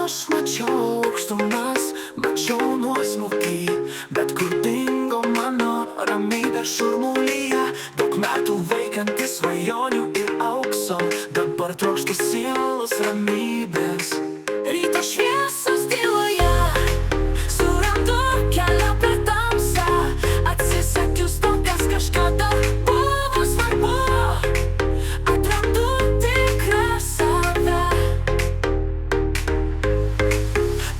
Aš mačiau aukštumas, mačiau nuosmukį, bet kur dingo mano ramybė šurmulyje. Daug metų vaikantis svajonių ir aukso, dabar trokštu sielos ramybės. Ryto šviesos tyloje surandu kelią per tamsą, atsisakius to, kas kažkada buvo svarbu. Atrandu tikrą save.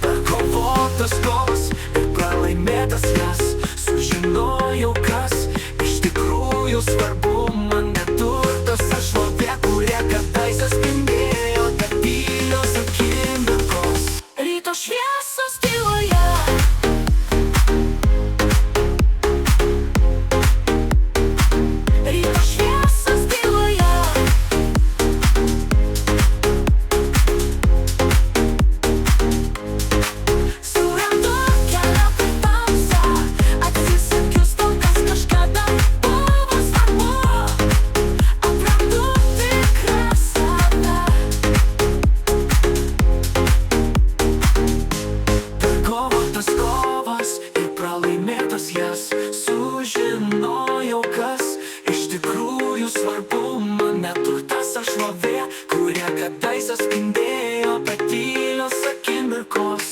Perkovotas kovas ir pralaimėtas jas, sužinojau, kas iš tikrųjų svarbu. Man neturtas ar šlovė, kurie kadaise spindėjo tylios akimirkos. Ryto šviesos tyloje ryto šviesos tyloje surandu kelią per tamsą, atsisakius to, kas kažkada buvo svarbu. Atrandu tikrą save. Perkovotas kovas ir pralaimėtas jas, sužinojau, kas iš tikrųjų svarbu. Man neturtas ar šlovė, kurie kadaise spindėjo tylios akimirkos.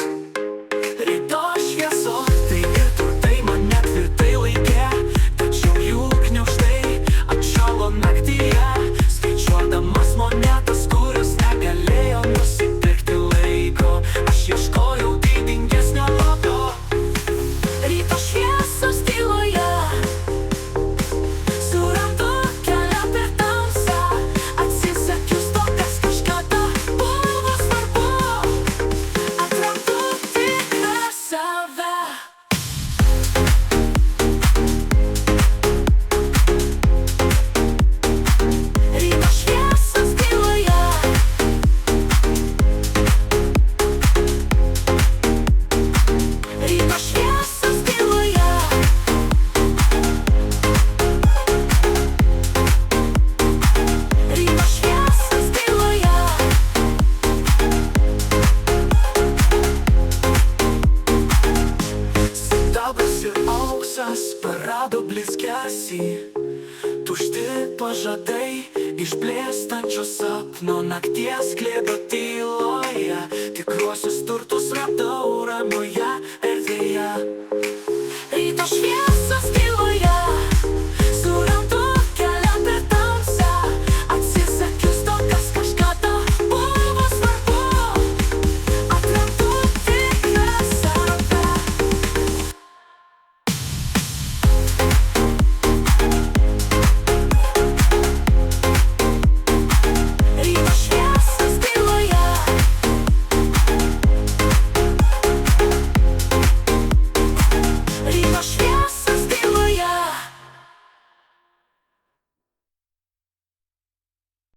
Ryto šviesos, tai ir turtai mane tvirtai laikė, tačiau jų gniaužtai atšalo naktyje, skaičiuodamas monetas, kurios negalėjo nusipirkti laiko. Aš ieškojau didingesnio lobio. Ryto šviesos tyloje surandu kelią per tamsą, atsisakius to, kas kažkada buvo svarbu. Atrandu tikrą save. Ryto šviesos tyloje ryto šviesos tyloje ryto šviesos tyloje sidabras ir auksas prarado blizgesį, tušti pažadai išblėstančios sapno nakties glėbio tyloje. Tikruosius turtus radau ramioje